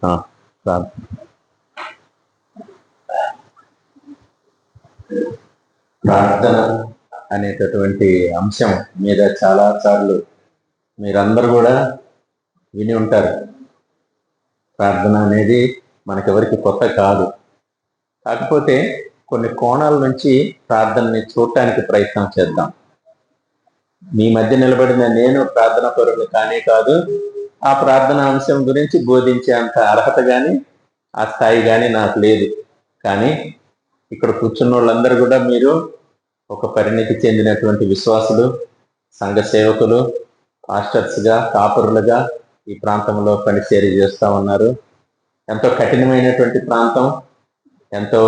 ఆ, ప్రా- ప్రార్థన అనేటటువంటి అంశం మీద చాలా సార్లు మీరందరూ కూడా విని ఉంటారు. ప్రార్థన అనేది మనకెవరికి కొత్త కాదు. కాకపోతే కొన్ని కోణాల నుంచి ప్రార్థనని చూడటానికి ప్రయత్నం చేద్దాం. మీ మధ్య నిలబడిన నేను ప్రార్థన పరులు కానే కాదు. ఆ ప్రార్థన అంశం గురించి బోధించే అంత అర్హత కానీ ఆ స్థాయి కానీ నాకు లేదు. కానీ ఇక్కడ కూర్చున్న వాళ్ళందరూ కూడా మీరు ఒక పరిణితి చెందినటువంటి విశ్వాసులు, సంఘ సేవకులు, పాస్టర్స్గా, కాపరులుగా ఈ ప్రాంతంలో పనిచేరి చేస్తూ ఉన్నారు. ఎంతో కఠినమైనటువంటి ప్రాంతం, ఎంతో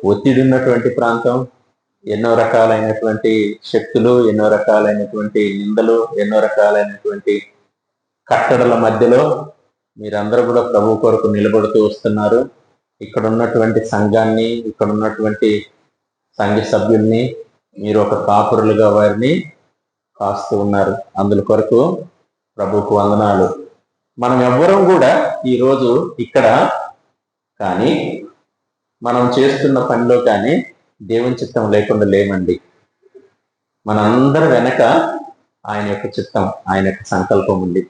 ఒత్తిడి ఉన్నటువంటి ప్రాంతం, ఎన్నో రకాలైనటువంటి శక్తులు, ఎన్నో రకాలైనటువంటి నిందలు, ఎన్నో రకాలైనటువంటి కట్టడల మధ్యలో మీరందరూ కూడా ప్రభు కొరకు నిలబడుతూ వస్తున్నారు. ఇక్కడ ఉన్నటువంటి సంఘాన్ని, ఇక్కడ ఉన్నటువంటి సంఘ సభ్యుల్ని మీరు ఒక కాపురులుగా వారిని కాస్తూ ఉన్నారు. అందుల కొరకు ప్రభుకు వందనాలు. మనం ఎవ్వరం కూడా ఈరోజు ఇక్కడ కానీ మనం చేస్తున్న పనిలో కానీ దేవుని చిత్తం లేకుండా లేమండి. మనందరి వెనక ఆయన యొక్క చిత్తం, ఆయన యొక్క సంకల్పం ఉంది.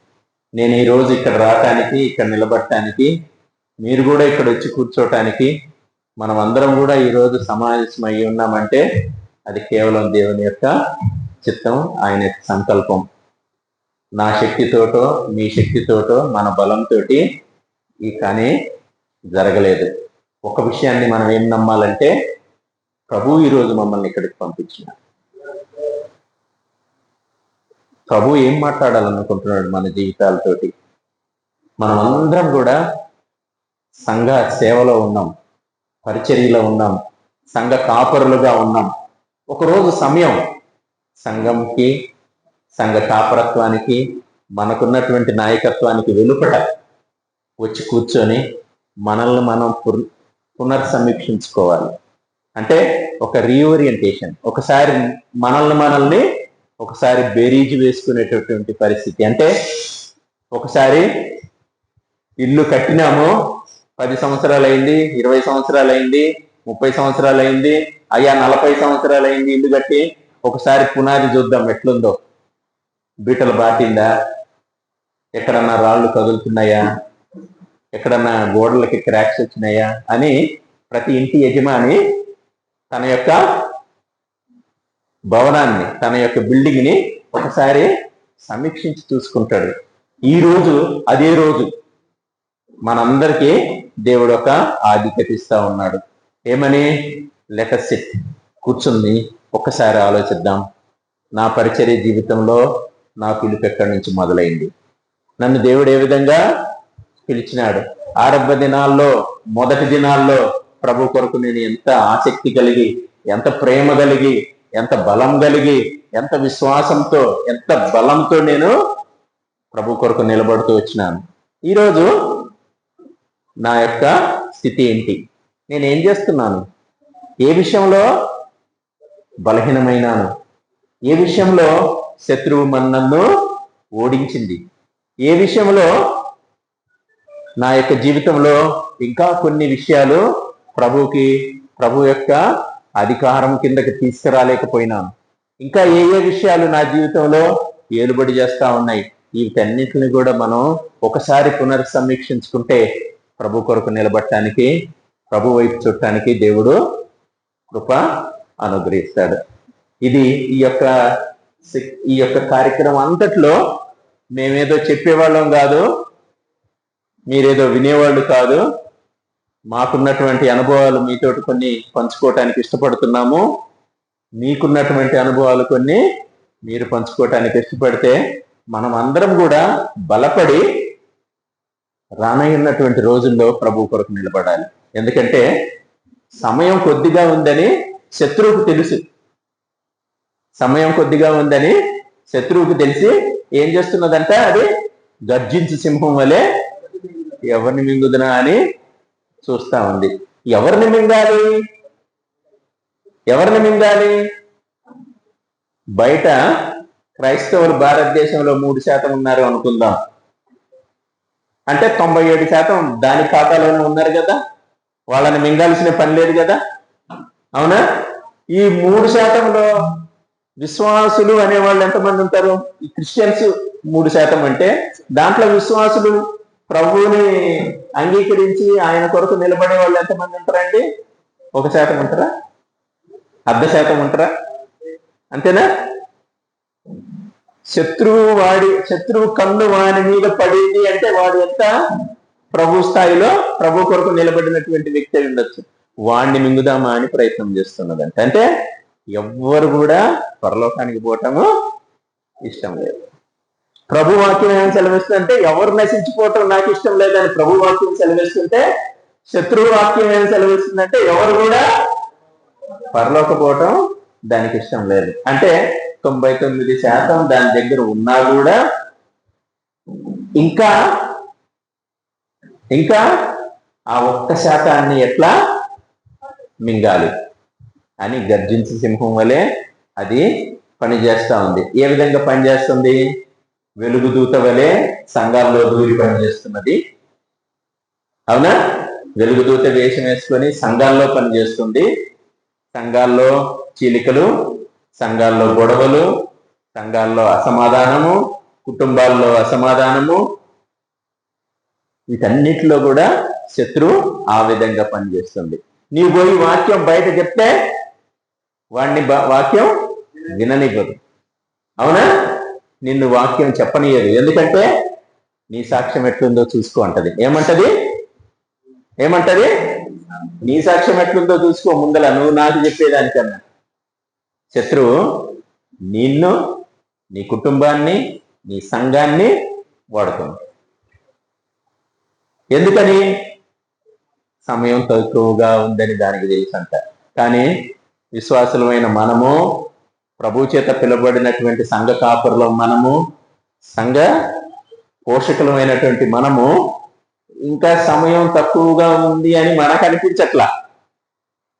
నేను ఈరోజు ఇక్కడ రావటానికి, ఇక్కడ నిలబడటానికి, మీరు కూడా ఇక్కడ వచ్చి కూర్చోటానికి, మనం అందరం కూడా ఈరోజు సమావేశమై ఉన్నామంటే అది కేవలం దేవుని యొక్క చిత్తం, ఆయన యొక్క సంకల్పం. నా శక్తితోటో మీ శక్తితోటో మన బలంతో ఈ కానీ జరగలేదు. ఒక విషయాన్ని మనం ఏం నమ్మాలంటే ప్రభు ఈరోజు మమ్మల్ని ఇక్కడికి పంపించినాడు. ప్రభు ఏం మాట్లాడాలనుకుంటున్నాడు మన జీవితాలతోటి. మనం అందరం కూడా సంఘ సేవలో ఉన్నాం, పరిచర్యలో ఉన్నాం, సంఘ కాపరులుగా ఉన్నాం. ఒకరోజు సమయం సంఘంకి, సంఘ కాపరత్వానికి, మనకున్నటువంటి నాయకత్వానికి వెలుపట వచ్చి కూర్చొని మనల్ని మనం పునర్సమీక్షించుకోవాలి. అంటే ఒక రీఓరియంటేషన్, ఒకసారి మనల్ని ఒకసారి బేరీజు వేసుకునేటటువంటి పరిస్థితి. అంటే ఒకసారి ఇల్లు కట్టినాము, 10 సంవత్సరాలు అయింది, 20 సంవత్సరాలు అయింది, 30 సంవత్సరాలు అయింది, అయ్యా 40 సంవత్సరాలు అయింది ఇల్లు కట్టి. ఒకసారి పునాది చూద్దాం ఎట్లుందో, బీటలు బాటిందా, ఎక్కడన్నా రాళ్ళు కదులుతున్నాయా, ఎక్కడన్నా గోడలకి క్రాక్స్ వచ్చినాయా అని ప్రతి ఇంటి యజమాని తన యొక్క భవనాన్ని, తన యొక్క బిల్డింగ్ ని ఒకసారి సమీక్షించి చూసుకుంటాడు. ఈ రోజు అదే రోజు మనందరికీ దేవుడు ఒక ఆధిక్యత ఇస్తా ఉన్నాడు. ఏమని? లెట్ us sit, కూర్చుని ఒక్కసారి ఆలోచిద్దాం. నా పరిచర్య జీవితంలో నా పిలుపు ఎక్కడి నుంచి మొదలైంది, నన్ను దేవుడు ఏ విధంగా పిలిచినాడు. ఆరంభ దినాల్లో, మొదటి దినాల్లో ప్రభు కొరకు నేను ఎంత ఆసక్తి కలిగి, ఎంత ప్రేమ కలిగి, ఎంత బలం కలిగి, ఎంత విశ్వాసంతో, ఎంత బలంతో నేను ప్రభు కొరకు నిలబడుతూ వచ్చినాను. ఈరోజు నా యొక్క స్థితి ఏంటి? నేను ఏం చేస్తున్నాను? ఏ విషయంలో బలహీనమైనాను? ఏ విషయంలో శత్రువు నన్ను ఓడించింది? ఏ విషయంలో నా యొక్క జీవితంలో ఇంకా కొన్ని విషయాలు ప్రభు యొక్క అధికారం కిందకి తీసుకురాలేకపోయినాను? ఇంకా ఏ ఏ విషయాలు నా జీవితంలో ఏలుబడి చేస్తా ఉన్నాయి? వీటన్నిటిని కూడా మనం ఒకసారి పునర్సమీక్షించుకుంటే ప్రభు కొరకు నిలబడటానికి, ప్రభు వైపు చూడటానికి దేవుడు కృప అనుగ్రహిస్తాడు. ఇది ఈ యొక్క కార్యక్రమం అంతట్లో మేమేదో చెప్పేవాళ్ళం కాదు, మీరేదో వినేవాళ్ళు కాదు. మాకున్నటువంటి అనుభవాలు మీతోటి కొన్ని పంచుకోవటానికి ఇష్టపడుతున్నాము. మీకున్నటువంటి అనుభవాలు కొన్ని మీరు పంచుకోవటానికి ఇష్టపడితే మనం అందరం కూడా బలపడి రానయ్యున్నటువంటి రోజుల్లో ప్రభు కొరకు నిలబడాలి. ఎందుకంటే సమయం కొద్దిగా ఉందని శత్రువుకు తెలుసు. సమయం కొద్దిగా ఉందని శత్రువుకు తెలిసి ఏం చేస్తున్నదంట? అది గర్జించు సింహం వలె ఎవరిని మింగుదునా అని చూస్తా ఉంది. ఎవరిని మింగాలి? ఎవరిని మింగాలి? బయట క్రైస్తవులు భారతదేశంలో 3% ఉన్నారు అనుకుందాం. అంటే 97% దాని ఖాతాలోనే ఉన్నారు కదా, వాళ్ళని మింగాల్సిన పని లేదు కదా, అవునా? ఈ 3%లో విశ్వాసులు అనేవాళ్ళు ఎంతమంది ఉంటారు? ఈ క్రిస్టియన్స్ 3% అంటే దాంట్లో విశ్వాసులు ప్రభువుని అంగీకరించి ఆయన కొరకు నిలబడే వాళ్ళు ఎంతమంది ఉంటారండి? 1% ఉంటారా? 0.5% ఉంటారా? అంతేనా? శత్రువు కన్ను వాడి మీద పడింది అంటే వాడు ఎంత ప్రభు స్థాయిలో ప్రభు కొరకు నిలబడినటువంటి వ్యక్తి అయి ఉండొచ్చు. వాడిని మింగుదామా అని ప్రయత్నం చేస్తున్నదంట. అంటే ఎవ్వరు కూడా పరలోకానికి పోవటము ఇష్టం లేదు. ప్రభు వాక్యం ఏం సెలవిస్తుందంటే ఎవరు నశించిపోవటం నాకు ఇష్టం లేదని ప్రభు వాక్యం సెలవిస్తుంటే, శత్రువు వాక్యం ఏం సెలవిస్తుందంటే ఎవరు కూడా పరలోకపోవటం దానికి ఇష్టం లేదు. అంటే 99% దాని దగ్గర ఉన్నా కూడా ఇంకా ఆ 1% ఎట్లా మింగాలి అని గర్జించే సింహం వలె అది పనిచేస్తా ఉంది. ఏ విధంగా పనిచేస్తుంది? వెలుగుదూత వలె సంఘాల్లో దూరి పనిచేస్తున్నది, అవునా? వెలుగుదూత వేషం వేసుకొని సంఘాల్లో పనిచేస్తుంది. సంఘాల్లో చీలికలు, సంఘాల్లో గొడవలు, సంఘాల్లో అసమాధానము, కుటుంబాల్లో అసమాధానము, వీటన్నిటిలో కూడా శత్రువు ఆ విధంగా పనిచేస్తుంది. నీవు పోయి వాక్యం బయట చెప్తే వాడిని వాక్యం విననివ్వదు, అవునా? నిన్ను వాక్యం చెప్పనియదు. ఎందుకంటే నీ సాక్ష్యం ఎట్లుందో చూసుకో అంటది. ఏమంటది? నీ సాక్ష్యం ఎట్లుందో చూసుకో ముందల, నువ్వు నాకు చెప్పేదానికన్నా. శత్రువు నిన్ను, నీ కుటుంబాన్ని, నీ సంఘాన్ని వాడుతుంది. ఎందుకని? సమయం తక్కువగా ఉందని దానికి తెలుసు అంట. కానీ విశ్వాసులమైన మనము, ప్రభు చేత పిలువబడినటువంటి సంఘ కాపురులం మనము, సంఘ పోషకులమైనటువంటి మనము ఇంకా సమయం తక్కువగా ఉంది అని మనకు అనిపించట్లా,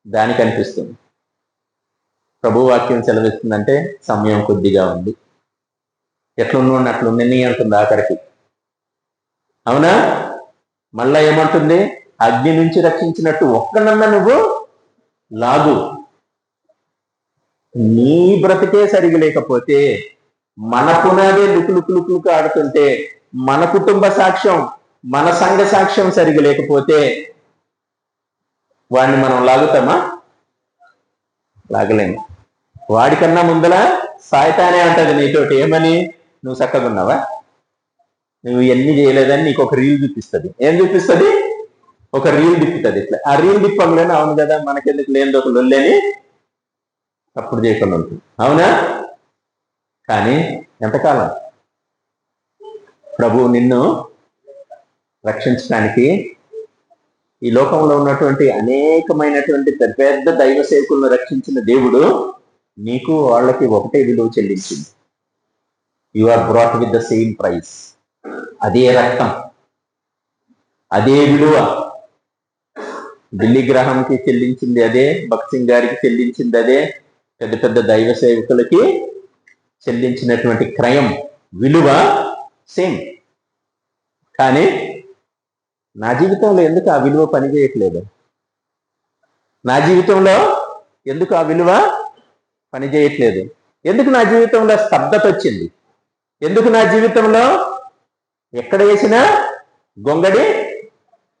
దానికి అనిపిస్తుంది. ప్రభు వాక్యం సెలవిస్తుందంటే సమయం కొద్దిగా ఉంది, ఎట్లుండి అట్లుంది అంటుంది ఆఖరికి, అవునా? మళ్ళా ఏమంటుంది? అగ్ని నుంచి రక్షించినట్టు ఒక్కనన్నా నువ్వు లాగు. నీ బ్రతికే సరిగి లేకపోతే, మన పునాదే లుకులుకు ఆడుతుంటే, మన కుటుంబ సాక్ష్యం, మన సంఘ సాక్ష్యం సరిగి లేకపోతే వాడిని మనం లాగుతామా? లాగలేము. వాడికన్నా ముందల సాయితానే అంటది నీతోటి, ఏమని? నువ్వు చక్కగా ఉన్నావా, నువ్వు ఎన్ని చేయలేదని నీకు ఒక రీల్ చూపిస్తుంది. ఏం చూపిస్తుంది? ఒక రీల్ తిప్పుతుంది. ఇట్లా ఆ రీల్ తిప్పంలోనే అవును కదా మనకెందుకు లేని ఒక లొల్లేని తప్పుడు చేయకుండా ఉంటుంది, అవునా? కానీ ఎంతకాలం? ప్రభు నిన్ను రక్షించడానికి ఈ లోకంలో ఉన్నటువంటి అనేకమైనటువంటి పెద్ద దైవ సేవకులను రక్షించిన దేవుడు నీకు వాళ్ళకి ఒకటే విలువ చెల్లించింది. You are brought with the same price. అదే రక్తం, అదే విలువ. బిల్లీ గ్రాహంకి చెల్లించింది అదే, భగత్ సింగ్ గారికి చెల్లించింది అదే, పెద్ద దైవ సేవకులకి చెల్లించినటువంటి క్రయం, విలువ సేమ్. కానీ నా జీవితంలో ఎందుకు ఆ విలువ పనిచేయట్లేదు? నా జీవితంలో ఎందుకు ఆ విలువ పనిచేయట్లేదు? ఎందుకు నా జీవితంలో స్తబ్దత వచ్చింది? ఎందుకు నా జీవితంలో ఎక్కడ వేసినా గొంగడి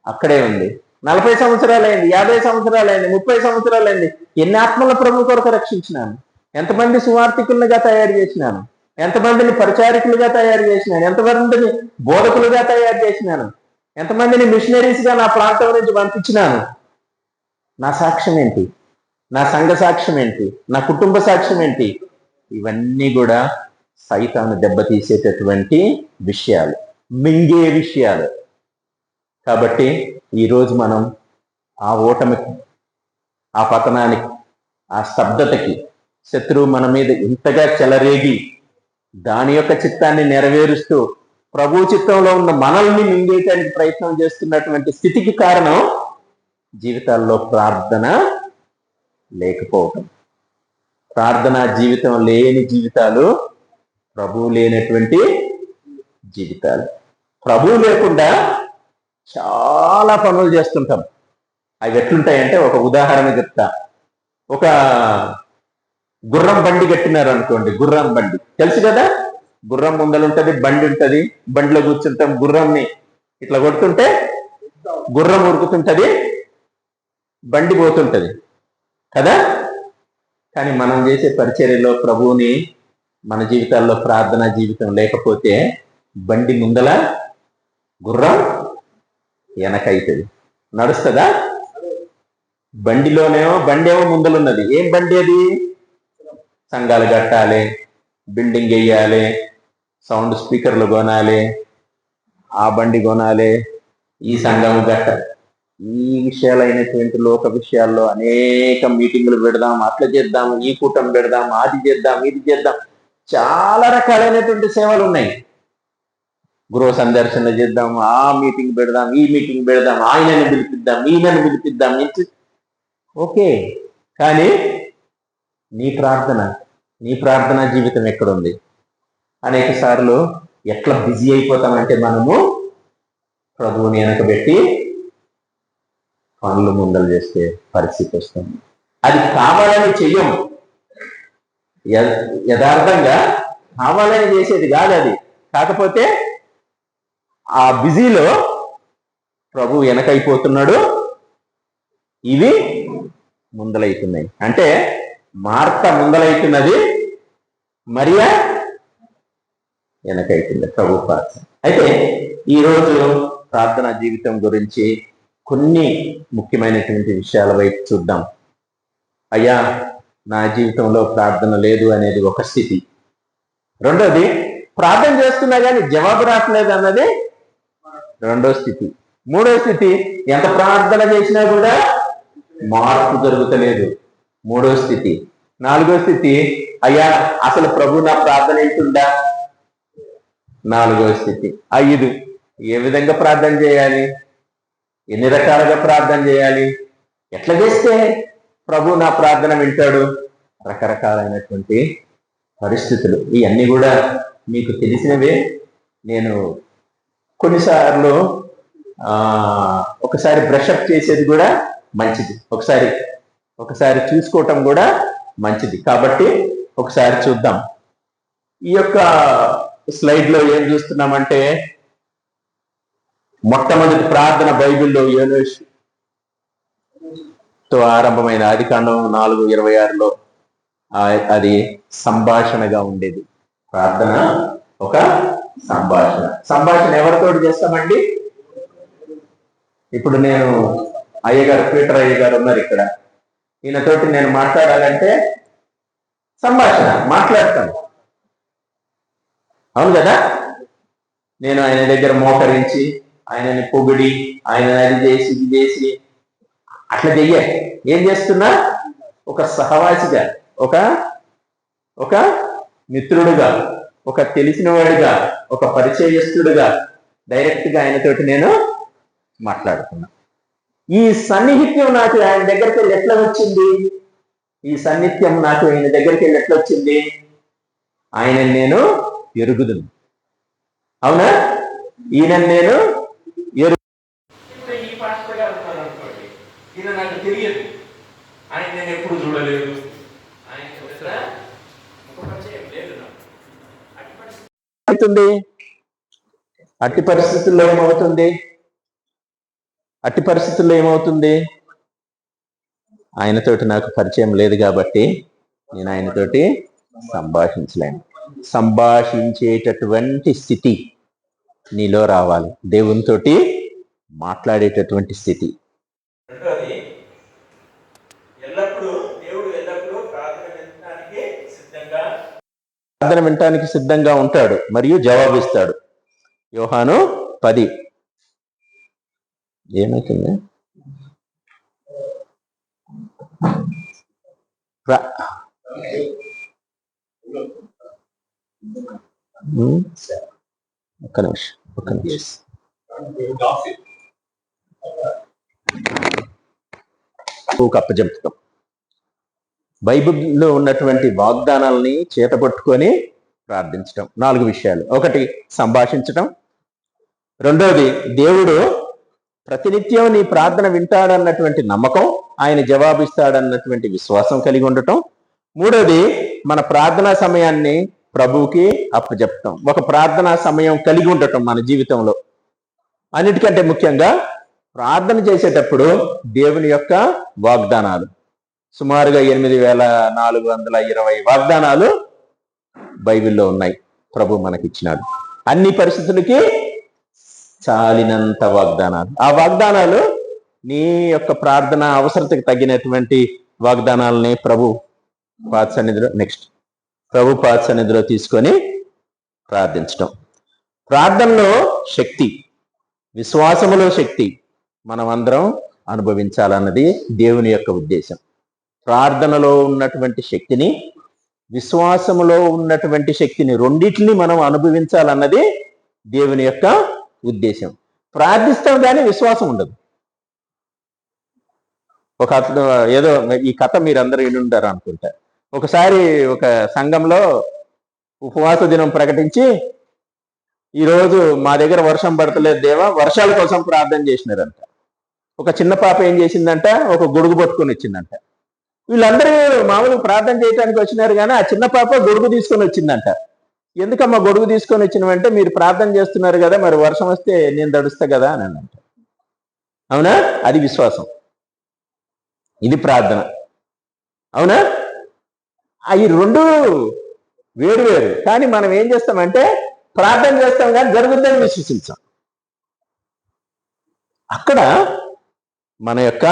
అక్కడే ఉంది? 40 సంవత్సరాలైంది, 50 సంవత్సరాలైంది, 30 సంవత్సరాలైంది. ఎన్ని ఆత్మల ప్రభు కొరకు రక్షించినాను? ఎంతమంది సువార్థికులుగా తయారు చేసినాను? ఎంతమందిని పరిచారికులుగా తయారు చేసినాను? ఎంతమందిని బోధకులుగా తయారు చేసినాను? ఎంతమందిని మిషనరీస్గా నా ప్రాంతం నుంచి పంపించినాను? నా సాక్ష్యం ఏంటి? నా సంఘ సాక్ష్యం ఏంటి? నా కుటుంబ సాక్ష్యం ఏంటి? ఇవన్నీ కూడా సైతాను దెబ్బతీసేటటువంటి విషయాలు, మింగే విషయాలు. కాబట్టి ఈరోజు మనం ఆ ఓటమికి, ఆ పతనానికి, ఆ స్తబ్దతకి, శత్రువు మన మీద ఇంతగా చెలరేగి దాని యొక్క చిత్తాన్ని నెరవేరుస్తూ ప్రభు చిత్తంలో ఉన్న మనల్ని మింగేయడానికి ప్రయత్నం చేస్తున్నటువంటి స్థితికి కారణం జీవితాల్లో ప్రార్థన లేకపోవటం. ప్రార్థనా జీవితం లేని జీవితాలు ప్రభువు లేనటువంటి జీవితాలు. ప్రభువు లేకుండా చాలా పనులు చేస్తుంటాం. అవి ఎట్లుంటాయంటే, ఒక ఉదాహరణ చెప్తా. ఒక గుర్రం బండి కట్టినారు అనుకోండి. గుర్రం బండి తెలుసు కదా, గుర్రం ముందలుంటది, బండి ఉంటది, బండిలో కూర్చుంటాం. గుర్రంని ఇట్లా కొడుతుంటే గుర్రం ఉరుకుతుంటది, బండి పోతుంటది కదా. కానీ మనం చేసే పరిచర్యలో ప్రభువుని మన జీవితాల్లో ప్రార్థనా జీవితం లేకపోతే బండి ముందల, గుర్రం వెనకైతుంది. నడుస్తుందా? బండి ఏమో ముందలున్నది. ఏం బండి అది? సంఘాలు కట్టాలి, బిల్డింగ్ వేయాలి, సౌండ్ స్పీకర్లు కొనాలి, ఆ బండి కొనాలి, ఈ సంఘం కట్టాలి. ఈ విషయాలైనటువంటి లోక విషయాల్లో అనేక మీటింగులు పెడదాం, అట్లా చేద్దాం, ఈ కూటమి పెడదాం, అది చేద్దాం, ఇది చేద్దాం. చాలా రకాలైనటువంటి సేవలు ఉన్నాయి. గృహ సందర్శన చేద్దాం, ఆ మీటింగ్ పెడదాం, ఈ మీటింగ్ పెడదాం, ఆయనని పిలిపిద్దాం, ఈయనని పిలిపిద్దాం. ఓకే, కానీ నీ ప్రార్థనా జీవితం ఎక్కడుంది? అనేక సార్లు ఎట్లా బిజీ అయిపోతామంటే మనము ప్రభువుని వెనకబెట్టి పనులు ముందలు చేసే పరిస్థితి వస్తుంది. అది కావాలని చెయ్యము, యథార్థంగా కావాలని చేసేది కాదు అది. కాకపోతే ఆ బిజీలో ప్రభు వెనకైపోతున్నాడు, ఇవి ముందలైతున్నాయి. అంటే మార్త ముందలైతున్నది, మరియా వెనకైతుంది ప్రభు ప్రార్థన. అయితే ఈరోజు ప్రార్థనా జీవితం గురించి కొన్ని ముఖ్యమైనటువంటి విషయాల వైపు చూద్దాం. అయ్యా, నా జీవితంలో ప్రార్థన లేదు అనేది ఒక స్థితి. రెండోది, ప్రార్థన చేస్తున్నా కానీ జవాబు రావట్లేదు అన్నది రెండో స్థితి. మూడో స్థితి, ఎంత ప్రార్థన చేసినా కూడా మార్పు జరుగుతలేదు, మూడో స్థితి. నాలుగో స్థితి, అయ్యా అసలు ప్రభు నా ప్రార్థన ఏంటుందా, నాలుగో స్థితి. 5, ఏ విధంగా ప్రార్థన చేయాలి, ఎన్ని రకాలుగా ప్రార్థన చేయాలి, ఎట్లా చేస్తే ప్రభు నా ప్రార్థన వింటాడు, రకరకాలైనటువంటి పరిస్థితులు. ఇవన్నీ కూడా మీకు తెలిసినవే. నేను కొన్నిసార్లు ఒకసారి బ్రషప్ చేసేది కూడా మంచిది, ఒకసారి చూసుకోవటం కూడా మంచిది. కాబట్టి ఒకసారి చూద్దాం. ఈ యొక్క స్లైడ్ లో ఏం చూస్తున్నామంటే, మొట్టమొదటి ప్రార్థన బైబిల్లో యోనేషుతో ఆరంభమైన ఆదికాండం 4:26లో అది సంభాషణగా ఉండేది. ప్రార్థన ఒక సంభాషణ ఎవరితోటి చేస్తామండి? ఇప్పుడు నేను అయ్యగారు, పీటర్ అయ్యగారు ఉన్నారు ఇక్కడ, ఈయనతోటి నేను మాట్లాడాలంటే సంభాషణ మాట్లాడతాను, అవును కదా. నేను ఆయన దగ్గర మోకరించి, ఆయనని పొగిడి, ఆయన అది చేసి ఇది చేసి అట్లా చెయ్యాలి. ఏం చేస్తున్నా? ఒక సహవాసిగా, ఒక మిత్రుడుగా, ఒక తెలిసిన వాడిగా, ఒక పరిచయస్తుడుగా డైరెక్ట్గా ఆయనతోటి నేను మాట్లాడుతున్నా. ఈ సన్నిహిత్యం నాకు ఆయన దగ్గరికి వెళ్ళి ఎట్లా వచ్చింది? ఆయన నేను ఎరుగుదును, అవునా? ఈయన నేను ఈ పాస్టర్ గారు ఉన్నారు అనుకోండి, ఈయన నాకు తెలియదు, ఆయన నేను ఎప్పుడు చూడలేదు, అట్టి పరిస్థితుల్లో ఏమవుతుంది? ఆయనతోటి నాకు పరిచయం లేదు కాబట్టి నేను ఆయనతోటి సంభాషించలేను. సంభాషించేటటువంటి స్థితి నీలో రావాలి, దేవునితోటి మాట్లాడేటటువంటి స్థితి. ప్రార్థన వినటానికి సిద్ధంగా ఉంటాడు మరియు జవాబిస్తాడు. యోహాను 10. ఏమైతుంది? ఒక్క నిమిషం. అప్పజెప్తాం. బైబిల్లో ఉన్నటువంటి వాగ్దానాలని చేతపట్టుకొని ప్రార్థించటం. 4 విషయాలు. 1, సంభాషించటం. రెండోది, దేవుడు ప్రతినిత్యం నీ ప్రార్థన వింటాడన్నటువంటి నమ్మకం, ఆయన జవాబిస్తాడన్నటువంటి విశ్వాసం కలిగి ఉండటం. మూడోది, మన ప్రార్థనా సమయాన్ని ప్రభువుకి అప్పచెప్పటం, ఒక ప్రార్థనా సమయం కలిగి ఉండటం మన జీవితంలో. అన్నిటికంటే ముఖ్యంగా ప్రార్థన చేసేటప్పుడు దేవుని యొక్క వాగ్దానాలు, సుమారుగా 8420 వాగ్దానాలు బైబిల్లో ఉన్నాయి, ప్రభు మనకిచ్చినాడు. అన్ని పరిస్థితులకి చాలినంత వాగ్దానాలు. ఆ వాగ్దానాలు నీ యొక్క ప్రార్థన అవసరతకు తగినటువంటి వాగ్దానాలని ప్రభు పాద సన్నిధిలో తీసుకొని ప్రార్థించటం. ప్రార్థనలో శక్తి, విశ్వాసములో శక్తి మనం అందరం అనుభవించాలన్నది దేవుని యొక్క ఉద్దేశం. ప్రార్థనలో ఉన్నటువంటి శక్తిని, విశ్వాసములో ఉన్నటువంటి శక్తిని, రెండింటిని మనం అనుభవించాలన్నది దేవుని యొక్క ఉద్దేశం. ప్రార్థిస్తాం కానీ విశ్వాసం ఉండదు. ఒక ఏదో ఈ కథ మీరందరూ వినుంటారు అనుకుంటా. ఒకసారి ఒక సంఘంలో ఉపవాస దినం ప్రకటించి, ఈరోజు మా దగ్గర వర్షం పడతలేదు దేవా, వర్షాల కోసం ప్రార్థన చేసినారంట. ఒక చిన్న పాప ఏం చేసిందంట, ఒక గొడుగు పట్టుకొని వచ్చిందంట. వీళ్ళందరూ మామూలుగా ప్రార్థన చేయడానికి వచ్చినారు కానీ ఆ చిన్న పాప గొడుగు తీసుకొని వచ్చిందంట. ఎందుకమ్మా గొడుగు తీసుకొని వచ్చినవంటే, మీరు ప్రార్థన చేస్తున్నారు కదా, మరి వర్షం వస్తే నేను తడుస్తా కదా అని అంట. అవునా? అది విశ్వాసం, ఇది ప్రార్థన. అవునా? అవి రెండు వేరు వేరు. కానీ మనం ఏం చేస్తామంటే ప్రార్థన చేస్తాం కానీ జరుగుతుందని విశ్వసించాం. అక్కడ మన యొక్క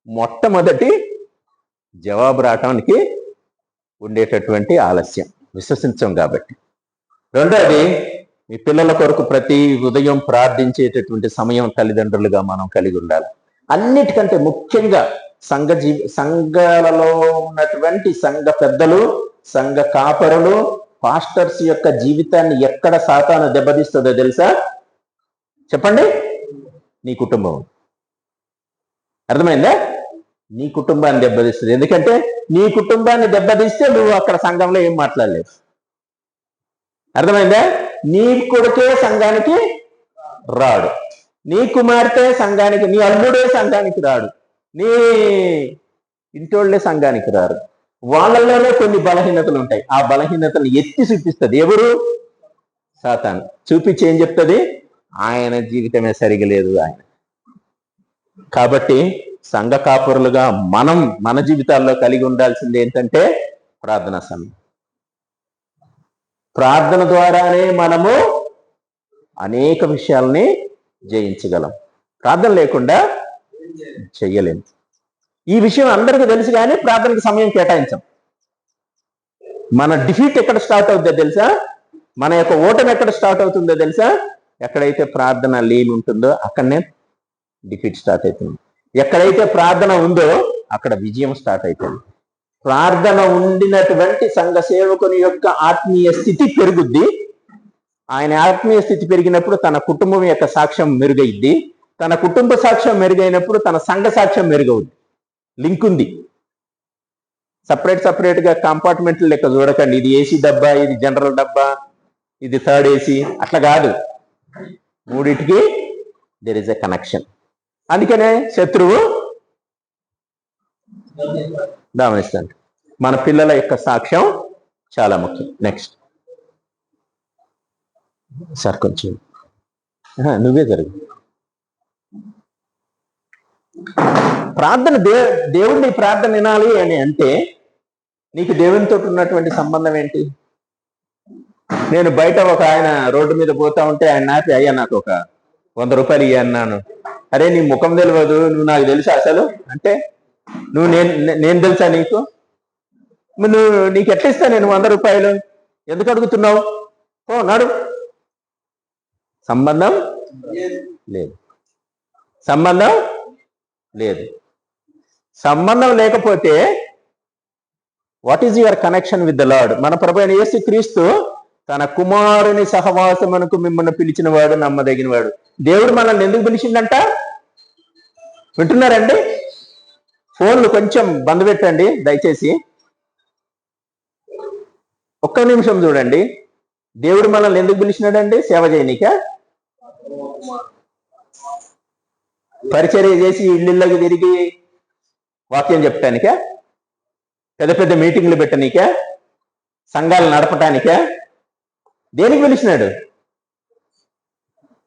మొట్టమొదటి జవాబు రావటానికి ఉండేటటువంటి ఆలస్యం, విశ్వసించాం కాబట్టి. రెండోది, మీ పిల్లల కొరకు ప్రతి ఉదయం ప్రార్థించేటటువంటి సమయం తల్లిదండ్రులుగా మనం కలిగి ఉండాలి. అన్నిటికంటే ముఖ్యంగా సంఘాలలో ఉన్నటువంటి సంఘ పెద్దలు, సంఘ కాపరులు, పాస్టర్స్ యొక్క జీవితాన్ని ఎక్కడ సాతాను దెబ్బతీస్తుందో తెలుసా? చెప్పండి. నీ కుటుంబం. అర్థమైందా? నీ కుటుంబాన్ని దెబ్బతీస్తుంది. ఎందుకంటే నీ కుటుంబాన్ని దెబ్బతీస్తే నువ్వు అక్కడ సంఘంలో ఏం మాట్లాడలేవు. అర్థమైందా? నీ కొడుకే సంఘానికి రాడు, నీ కుమార్తె సంఘానికి, నీ అల్లుడే సంఘానికి రాడు, నీ ఇంటోళ్లే సంఘానికి రారు. వాళ్ళలోనే కొన్ని బలహీనతలు ఉంటాయి. ఆ బలహీనతలు ఎత్తి చూపిస్తుంది ఎవరు? సాతాను. చూపించి ఏం చెప్తుంది? ఆయన జీవితమే సరిగా లేదు ఆయన. కాబట్టి సంఘ కాపురులుగా మనం మన జీవితాల్లో కలిగి ఉండాల్సింది ఏంటంటే ప్రార్థనా సమయం. ప్రార్థన ద్వారానే మనము అనేక విషయాల్ని జయించగలం. ప్రార్థన లేకుండా చెయ్యలేము. ఈ విషయం అందరికీ తెలుసు కానీ ప్రార్థనకి సమయం కేటాయించాం. మన డిఫీట్ ఎక్కడ స్టార్ట్ అవుతుందో తెలుసా? మన యొక్క ఓటమి ఎక్కడ స్టార్ట్ అవుతుందో తెలుసా? ఎక్కడైతే ప్రార్థన లేని ఉంటుందో అక్కడనే డిఫీట్ స్టార్ట్ అవుతుంది. ఎక్కడైతే ప్రార్థన ఉందో అక్కడ విజయం స్టార్ట్ అవుతుంది. ప్రార్థన ఉండినటువంటి సంఘ సేవకుని యొక్క ఆత్మీయ స్థితి పెరుగుద్ది. ఆయన ఆత్మీయ స్థితి పెరిగినప్పుడు తన కుటుంబం యొక్క సాక్ష్యం మెరుగైద్ది. తన కుటుంబ సాక్ష్యం మెరుగైనప్పుడు తన సంఘ సాక్ష్యం మెరుగవుద్ది. లింక్ ఉంది. సపరేట్గా కంపార్ట్మెంట్లు లెక్క చూడకండి. ఇది ఏసీ డబ్బా, ఇది జనరల్ డబ్బా, ఇది థర్డ్ ఏసీ, అట్లా కాదు. మూడిటికి దేర్ ఇస్ ఎ కనెక్షన్. అందుకనే శత్రువు గమనిస్తాడు. మన పిల్లల యొక్క సాక్ష్యం చాలా ముఖ్యం. నెక్స్ట్ సార్ కొంచెం నువ్వే జరుగు. ప్రార్థన దేవుడిని ప్రార్థన వినాలి అని అంటే నీకు దేవునితో ఉన్నటువంటి సంబంధం ఏంటి? నేను బయట ఒక ఆయన రోడ్డు మీద పోతా ఉంటే ఆయన నాపి, అయ్యా నాకు ఒక 100 రూపాయలు ఇయ్య అన్నాను. అరే నీ ముఖం తెలియదు, నువ్వు నాకు తెలుసా అసలు అంటే? నువ్వు నేను తెలుసా నీకు? నీకు ఎట్లా ఇస్తా నేను 100 రూపాయలు? ఎందుకు అడుగుతున్నావు? ఓ నాడు. సంబంధం లేదు. సంబంధం లేదు. సంబంధం లేకపోతే what is your connection with the lord? మన ప్రభువైన యేసు క్రీస్తు తన కుమారుని సహవాసమునకు మిమ్మల్ని పిలిచిన వాడు, నమ్మదగిన వాడు. దేవుడు మనల్ని ఎందుకు పిలిచిందంట? వింటున్నారండి? ఫోన్లు కొంచెం బంద్ పెట్టండి దయచేసి. ఒక్క నిమిషం చూడండి. దేవుడు మనల్ని ఎందుకు పిలిచినాడండి? సేవ చేయనీక? పరిచర్య చేసి ఇళ్ళకి తిరిగి వాక్యం చెప్తానికే, పెద్ద పెద్ద మీటింగ్లు పెట్టనీకే, సంఘాలు నడపటానికే? దేనికి పిలిచినాడు?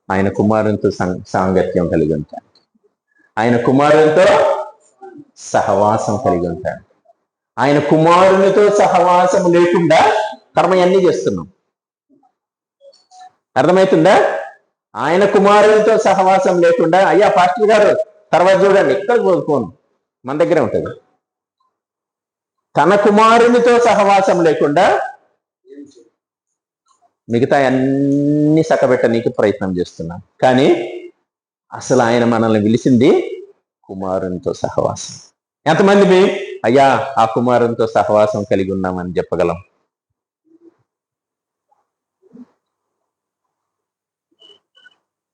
ఆయన కుమారునితో సాంగత్యం కలిగి ఉంటాడు, ఆయన కుమారునితో సహవాసం కలిగి ఉంటాడు. ఆయన కుమారునితో సహవాసం లేకుండా కర్మయన్నీ చేస్తున్నాం. అర్థమవుతుందా? ఆయన కుమారునితో సహవాసం లేకుండా, అయ్యా పాస్టర్ గారు తర్వాత చూడండి, ఎక్కడ ఫోన్ మన దగ్గరే ఉంటుంది. తన కుమారునితో సహవాసం లేకుండా మిగతా అన్ని సకబెట్టనీకి ప్రయత్నం చేస్తున్నాం. కానీ అసలు ఆయన మనల్ని పిలిచింది కుమారునితో సహవాసం. ఎంతమంది అయ్యా ఆ కుమారునితో సహవాసం కలిగి ఉన్నామని చెప్పగలం?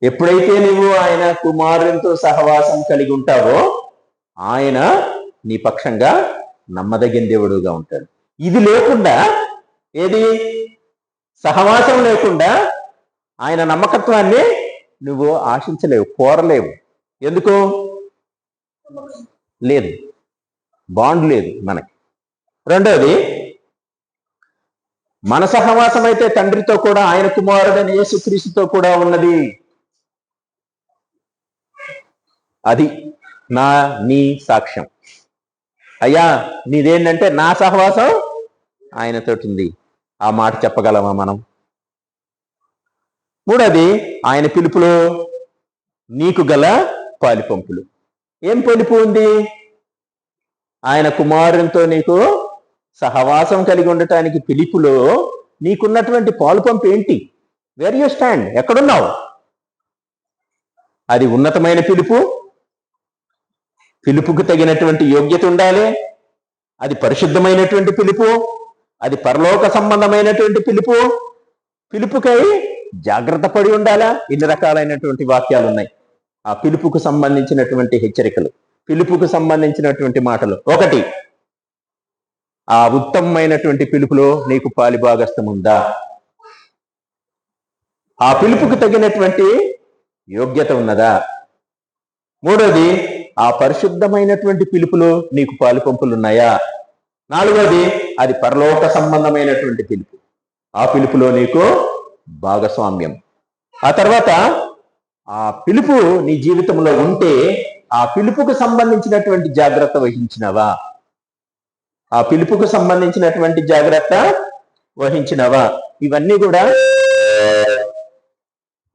ఎప్పుడైతే నువ్వు ఆయన కుమారునితో సహవాసం కలిగి ఉంటావో ఆయన నీ పక్షంగా నమ్మదగిన దేవుడుగా ఉంటాడు. ఇది లేకుండా, ఏది సహవాసం లేకుండా ఆయన నమ్మకత్వాన్ని నువ్వు ఆశించలేవు, కోరలేవు. ఎందుకు? లేదు, బాండ్ లేదు మనకి. రెండోది, మన సహవాసం అయితే తండ్రితో కూడా ఆయన కుమారుడైన యేసుక్రీస్తుతో కూడా ఉన్నది. అది నీ సాక్ష్యం. అయ్యా నీదేంటంటే నా సహవాసం ఆయనతోటి ఉంది, ఆ మాట చెప్పగలమా మనం? మూడోది, ఆయన పిలుపులో నీకు గల పాలిపంపులు. ఏం పిలుపు ఉంది? ఆయన కుమారునితో నీకు సహవాసం కలిగి ఉండటానికి పిలుపులో నీకున్నటువంటి పాలుపంపు ఏంటి? వేర్ యూ స్టాండ్, ఎక్కడున్నావు? అది ఉన్నతమైన పిలుపు, పిలుపుకు తగినటువంటి యోగ్యత ఉండాలి. అది పరిశుద్ధమైనటువంటి పిలుపు, అది పరలోక సంబంధమైనటువంటి పిలుపు. పిలుపుకై జాగ్రత్త పడి ఉండాలా? ఇన్ని రకాలైనటువంటి వాక్యాలు ఉన్నాయి. ఆ పిలుపుకు సంబంధించినటువంటి హెచ్చరికలు, పిలుపుకు సంబంధించినటువంటి మాటలు. ఒకటి, ఆ ఉత్తమమైనటువంటి పిలుపులో నీకు పాలిభాగస్థం ఉందా? ఆ పిలుపుకు తగినటువంటి యోగ్యత ఉన్నదా? మూడోది, ఆ పరిశుద్ధమైనటువంటి పిలుపులో నీకు పాలుపంపులు ఉన్నాయా? నాలుగోది, అది పరలోక సంబంధమైనటువంటి పిలుపు, ఆ పిలుపులో నీకు భాగస్వామ్యం. ఆ తర్వాత ఆ పిలుపు నీ జీవితంలో ఉంటే ఆ పిలుపుకు సంబంధించినటువంటి జాగ్రత్త వహించినవా? ఆ పిలుపుకు సంబంధించినటువంటి జాగ్రత్త వహించినవా?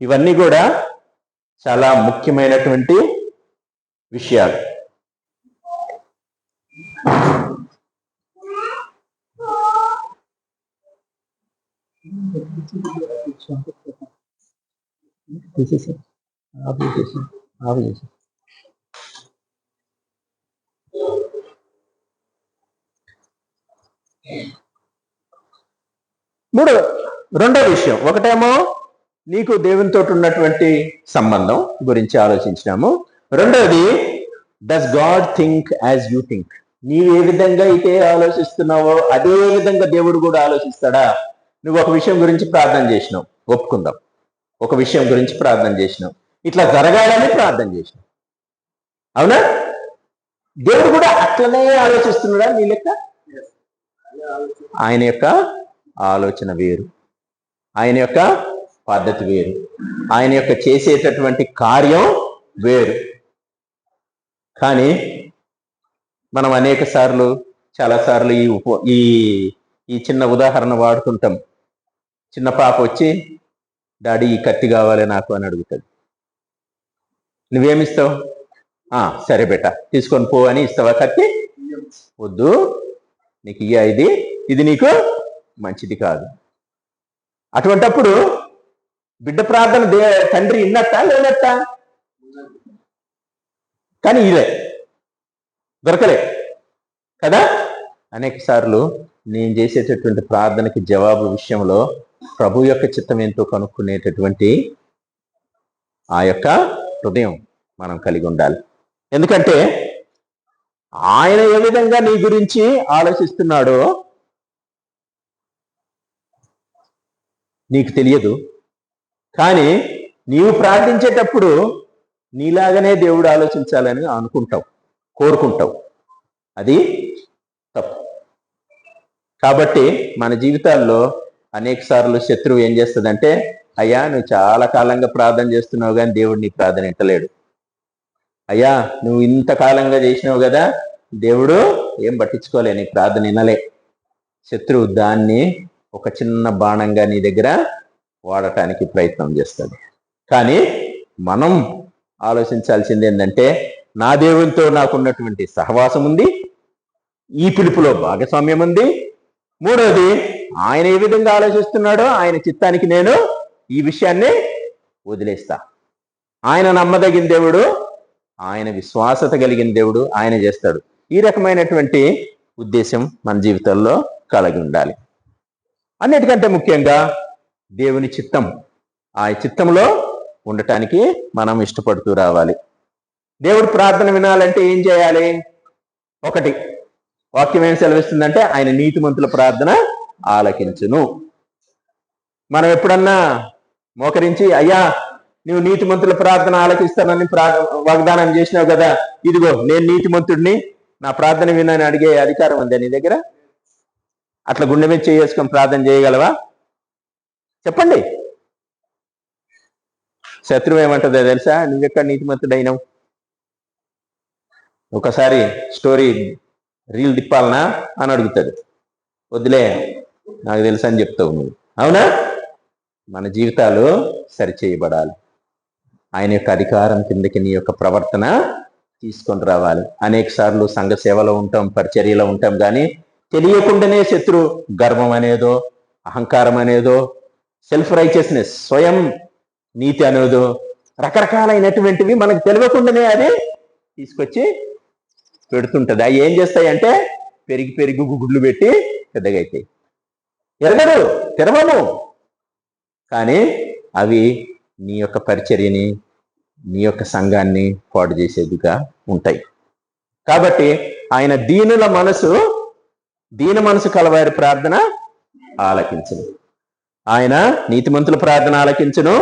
ఇవన్నీ కూడా చాలా ముఖ్యమైనటువంటి విషయాలు. రెండో విషయం, ఒకటేమో నీకు దేవునితో ఉన్నటువంటి సంబంధం గురించి ఆలోచించినాము. రెండోది, does God think as you think? నీవు ఏ విధంగా అయితే ఆలోచిస్తున్నావో అదే విధంగా దేవుడు కూడా ఆలోచిస్తాడా? నువ్వు ఒక విషయం గురించి ప్రార్థన చేసినావు, ఒప్పుకుందాం. ఒక విషయం గురించి ప్రార్థన చేసినావు, ఇట్లా జరగాలని ప్రార్థన చేసినావు, అవునా? దేవుడు కూడా అట్లనే ఆలోచిస్తున్నాడా నీ లెక్క? ఆయన యొక్క ఆలోచన వేరు, ఆయన యొక్క పద్ధతి వేరు, ఆయన యొక్క చేసేటటువంటి కార్యం వేరు. కానీ మనం అనేక సార్లు, చాలాసార్లు ఈ చిన్న ఉదాహరణ వాడుతుంటాం. చిన్న పాప వచ్చి, డాడీ ఈ కత్తి కావాలి నాకు అని అడుగుతుంది. నువ్వేమిస్తావు? సరే బేట తీసుకొని పో అని ఇస్తావా కత్తి? వద్దు, నీకు ఇది నీకు మంచిది కాదు. అటువంటప్పుడు బిడ్డ ప్రార్థన తండ్రి విన్నట్టా లేనట్టా? కానీ ఇదే దొరకలే కదా. అనేక సార్లు నేను చేసేటటువంటి ప్రార్థనకి జవాబు విషయంలో ప్రభు యొక్క చిత్తం ఏంటో కనుక్కునేటటువంటి ఆ యొక్క హృదయం మనం కలిగి ఉండాలి. ఎందుకంటే ఆయన ఏ విధంగా నీ గురించి ఆలోచిస్తున్నాడో నీకు తెలియదు. కానీ నీవు ప్రార్థించేటప్పుడు నీలాగనే దేవుడు ఆలోచించాలని అనుకుంటావు, కోరుకుంటావు. అది తప్పు. కాబట్టి మన జీవితాల్లో అనేక సార్లు శత్రువు ఏం చేస్తుందంటే, అయ్యా నువ్వు చాలా కాలంగా ప్రార్థన చేస్తున్నావు కానీ దేవుడు నీ ప్రార్థన వింటలేడు. అయ్యా నువ్వు ఇంతకాలంగా చేసినావు కదా, దేవుడు ఏం పట్టించుకోలే, నీ ప్రార్థన వినలే. శత్రువు దాన్ని ఒక చిన్న బాణంగా నీ దగ్గర వాడటానికి ప్రయత్నం చేస్తాడు. కానీ మనం ఆలోచించాల్సింది ఏంటంటే, నా దేవునితో నాకున్నటువంటి సహవాసం ఉంది, ఈ పిలుపులో భాగస్వామ్యం ఉంది. మూడోది, ఆయన ఏ విధంగా ఆలోచిస్తున్నాడో ఆయన చిత్తానికి నేను ఈ విషయాన్ని వదిలేస్తా. ఆయన నమ్మదగిన దేవుడు, ఆయన విశ్వాసత కలిగిన దేవుడు, ఆయన చేస్తాడు. ఈ రకమైనటువంటి ఉద్దేశం మన జీవితంలో కలిగి ఉండాలి. అన్నిటికంటే ముఖ్యంగా దేవుని చిత్తం, ఆ చిత్తంలో ఉండటానికి మనం ఇష్టపడుతూ రావాలి. దేవుడు ప్రార్థన వినాలంటే ఏం చేయాలి? ఒకటి, వాక్యం ఏం సెలవిస్తుందంటే ఆయన నీతిమంతుల ప్రార్థన ఆలకించును. మనం ఎప్పుడన్నా మోకరించి, అయ్యా నువ్వు నీతిమంతుల ప్రార్థన ఆలకిస్తానని వాగ్దానం చేసినావు కదా, ఇదిగో నేను నీతిమంతుడిని, నా ప్రార్థన వినని అడిగే అధికారం ఉందా నీ దగ్గర? అట్లా గుండె మీద చేసుకొని ప్రార్థన చేయగలవా? చెప్పండి. శత్రువు ఏమంటుందో తెలుసా? నువ్వెక్కడ నీతిమంతుడైనావు? ఒకసారి స్టోరీ రీల్ తిప్పాలనా అని అడుగుతాడు. వద్దులే నాకు తెలుసు అని చెప్తావు నువ్వు. అవునా? మన జీవితాలు సరిచేయబడాలి. ఆయన యొక్క అధికారం కిందకి నీ యొక్క ప్రవర్తన తీసుకొని రావాలి. అనేక సార్లు సంఘ సేవలో ఉంటాం, పరిచర్యలో ఉంటాం, కానీ తెలియకుండానే శత్రు గర్వం అనేదో, అహంకారం అనేదో, సెల్ఫ్ రైచియస్నెస్, స్వయం నీతి అనేదో, రకరకాలైనటువంటివి మనకు తెలియకుండానే అది తీసుకొచ్చి పెడుతుంటది. అవి ఏం చేస్తాయంటే పెరిగి పెరిగి గుడ్లు పెట్టి పెద్దగా అవుతాయి. ఎరగరు, తెరవము, కానీ అవి నీ యొక్క పరిచర్యని, నీ యొక్క సంఘాన్ని పాడు చేసేదిగా ఉంటాయి. కాబట్టి ఆయన దీన మనసు కలవారి ప్రార్థన ఆలకించును. ఆయన నీతిమంతుల ప్రార్థన ఆలకించును,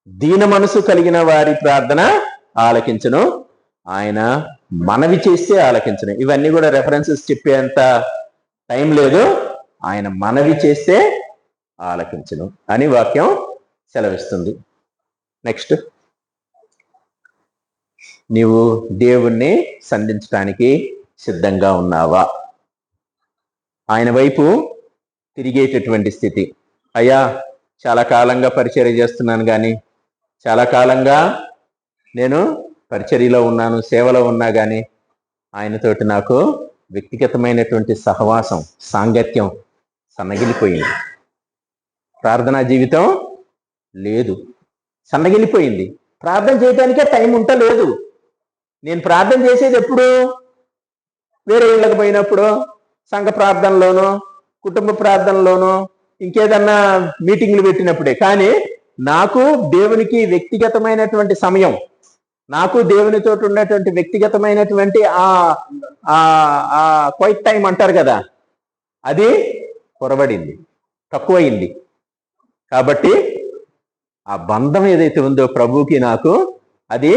దీన మనసు కలిగిన వారి ప్రార్థన ఆలకించును, ఆయన మనవి చేస్తే ఆలకించును. ఇవన్నీ కూడా రెఫరెన్సెస్ చెప్పేంత టైం లేదు. ఆయన మనవి చేస్తే ఆలకించును అని వాక్యం సెలవిస్తుంది. నెక్స్ట్, నీవు దేవుణ్ణి సంధించడానికి సిద్ధంగా ఉన్నావా? ఆయన వైపు తిరిగేటటువంటి స్థితి. అయ్యా చాలా కాలంగా పరిచర్య చేస్తున్నాను, కానీ చాలా కాలంగా నేను పరిచర్యలో ఉన్నాను, సేవలో ఉన్నా, కానీ ఆయనతోటి నాకు వ్యక్తిగతమైనటువంటి సహవాసం, సాంగత్యం సన్నగిలిపోయింది. ప్రార్థనా జీవితం లేదు, సన్నగిలిపోయింది. ప్రార్థన చేయడానికే టైం ఉంటలేదు. నేను ప్రార్థన చేసేది ఎప్పుడు? వేరే ఇళ్ళకి పోయినప్పుడు, సంఘ ప్రార్థనలోనో, కుటుంబ ప్రార్థనలోనో, ఇంకేదన్నా మీటింగ్లు పెట్టినప్పుడే. కానీ నాకు దేవునికి వ్యక్తిగతమైనటువంటి సమయం, నాకు దేవునితో ఉన్నటువంటి వ్యక్తిగతమైనటువంటి ఆ క్వైట్ టైం అంటారు కదా, అది పొరబడింది, తక్కువయింది. కాబట్టి ఆ బంధం ఏదైతే ఉందో ప్రభువుకి నాకు, అది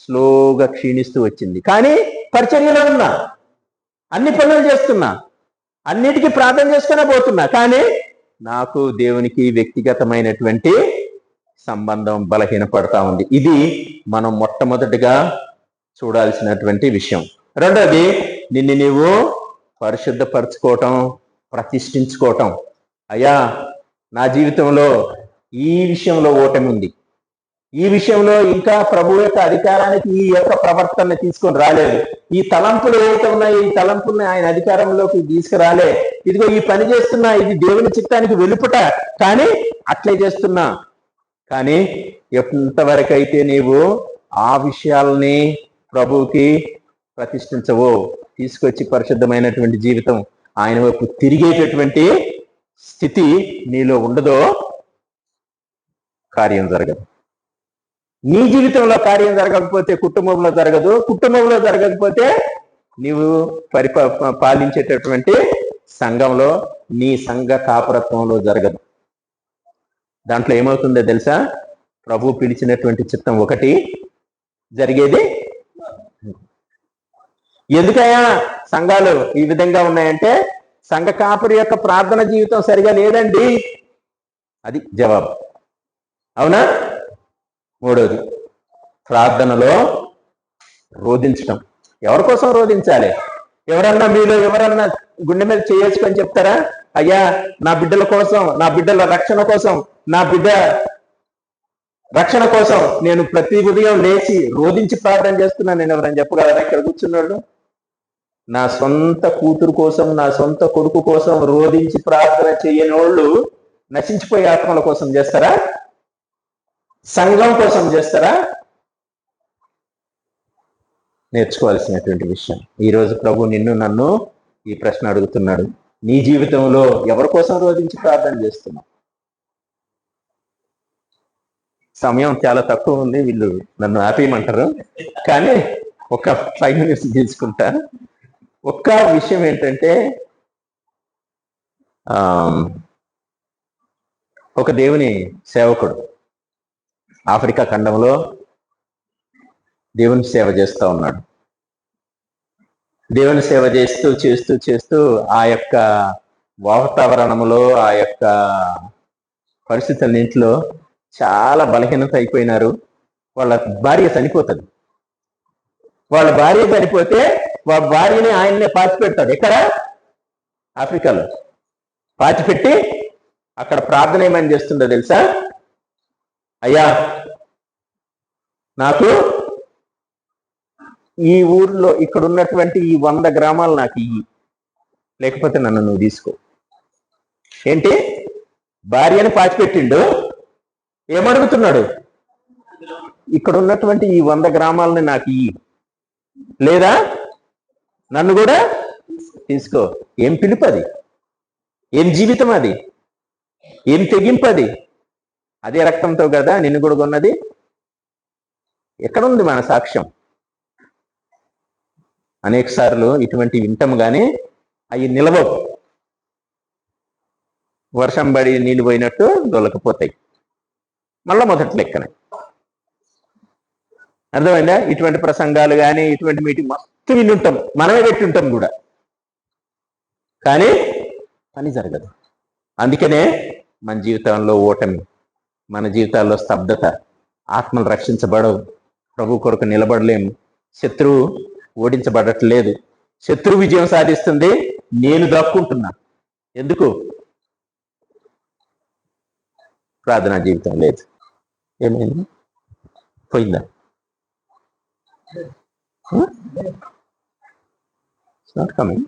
స్లోగా క్షీణిస్తూ వచ్చింది. కానీ పరిచర్యలో ఉన్నా, అన్ని పనులు చేస్తున్నా, అన్నిటికీ ప్రార్థన చేసుకునే పోతున్నా, కానీ నాకు దేవునికి వ్యక్తిగతమైనటువంటి సంబంధం బలహీనపడతా ఉంది. ఇది మనం మొట్టమొదటిగా చూడాల్సినటువంటి విషయం. రెండోది, నిన్ను నీవు పరిశుద్ధపరచుకోవటం, ప్రతిష్ఠించుకోవటం. అయ్యా నా జీవితంలో ఈ విషయంలో ఓటమి ఉంది, ఈ విషయంలో ఇంకా ప్రభు యొక్క అధికారానికి ఈ యొక్క ప్రవర్తన తీసుకొని రాలేదు, ఈ తలంపులు ఏవైతే ఉన్నాయో ఈ తలంపుల్ని ఆయన అధికారంలోకి తీసుకురాలే, ఇదిగో ఈ పని చేస్తున్నా, ఇది దేవుని చిత్తానికి వెలుపుట, కానీ అట్లే చేస్తున్నా. కానీ ఎంతవరకైతే నీవు ఆ విషయాల్ని ప్రభువుకి ప్రతిష్ఠించవో, తీసుకొచ్చి పరిశుద్ధమైనటువంటి జీవితం, ఆయన వైపు తిరిగేటటువంటి స్థితి నీలో ఉండదో, కార్యం జరగదు. నీ జీవితంలో కార్యం జరగకపోతే కుటుంబంలో జరగదు, కుటుంబంలో జరగకపోతే నీవు పాలించేటటువంటి సంఘంలో, నీ సంఘ కాపురత్వంలో జరగదు. దాంట్లో ఏమవుతుందో తెలుసా? ప్రభు పిలిచినటువంటి చిత్తం ఒకటి, జరిగేది. ఎందుకయ్యా సంఘాలు ఈ విధంగా ఉన్నాయంటే సంఘ కాపురి యొక్క ప్రార్థన జీవితం సరిగా లేదండి, అది జవాబు. అవునా? మూడవది, ప్రార్థనలో రోధించటం. ఎవరి కోసం రోధించాలి? మీలో ఎవరన్నా గుండె మీద చేసుకొని చెప్తారా, అయ్యా నా బిడ్డల కోసం, నా బిడ్డల రక్షణ కోసం, నా బిడ్డ రక్షణ కోసం నేను ప్రతి ఉదయం లేచి రోధించి ప్రార్థన చేస్తున్నాను నేను ఎవరైనా చెప్పగలరా ఇక్కడ కూర్చున్నాడు? నా సొంత కూతురు కోసం, నా సొంత కొడుకు కోసం రోధించి ప్రార్థన చేయని వాళ్ళు నశించిపోయే ఆత్మల కోసం చేస్తారా? సంఘం కోసం చేస్తారా? నేర్చుకోవాల్సినటువంటి విషయం. ఈరోజు ప్రభు నిన్ను నన్ను ఈ ప్రశ్న అడుగుతున్నాడు. నీ జీవితంలో ఎవరి కోసం రోధించి ప్రార్థన చేస్తున్నావు? సమయం చాలా తక్కువ ఉంది, వీళ్ళు నన్ను ఆపేయమంటారు, కానీ ఒక 5 minutes తీసుకుంటా. ఒక్క విషయం ఏంటంటే, ఒక దేవుని సేవకుడు ఆఫ్రికా ఖండంలో దేవుని సేవ చేస్తూ ఉన్నాడు. దేవుని సేవ చేస్తూ చేస్తూ చేస్తూ ఆ యొక్క వాతావరణంలో, ఆ యొక్క పరిస్థితులన్నింటిలో చాలా బలహీనత అయిపోయినారు. వాళ్ళ భార్య చనిపోతుంది. వాళ్ళ భార్య చనిపోతే వాళ్ళ భార్యని ఆయన్నే పాతిపెడతాడు. ఎక్కడ? ఆఫ్రికాలో పాతిపెట్టి అక్కడ ప్రార్థన ఏమని చేస్తుందో తెలుసా? అయ్యా నాకు ఈ ఊర్లో ఇక్కడ ఉన్నటువంటి ఈ 100 గ్రామాలు నాకు ఇయ్యి, లేకపోతే నన్ను నువ్వు తీసుకో. ఏంటి? భార్యని పాతిపెట్టిండు, ఏమడుగుతున్నాడు? ఇక్కడ ఉన్నటువంటి ఈ 100 గ్రామాలని నాకు ఇయ్యి, లేదా నన్ను కూడా తీసుకో. ఏం పిలుపది? ఏం జీవితం అది? ఏం తెగింపది? అదే రక్తంతో కదా నిన్ను కూడా కొన్నది. ఎక్కడుంది మన సాక్ష్యం? అనేక సార్లు ఇటువంటి వింటాం కానీ అవి నిలవవు. వర్షం పడి నీళ్ళు పోయినట్టు దొలకపోతాయి, మళ్ళా మొదటి లెక్కనే. అర్థమైందా? ఇటువంటి ప్రసంగాలు కానీ ఇటువంటి మీటింగ్ మస్తు వింటుంటాం, మనమే పెట్టుంటాం కూడా, కానీ పని జరగదు. అందుకనే మన జీవితంలో ఓటమి, మన జీవితాల్లో స్తబ్దత, ఆత్మలు రక్షించబడవు, ప్రభు కొరకు నిలబడలేము, శత్రువు ఓడించబడట్లేదు, శత్రువు విజయం సాధిస్తుంది, నేను దక్కుంటున్నా. ఎందుకు? ప్రార్థనా జీవితం లేదు. ఏమైంది? పోయిందా? It's not coming.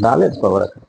రాలేదు పవర్ అక్కడ.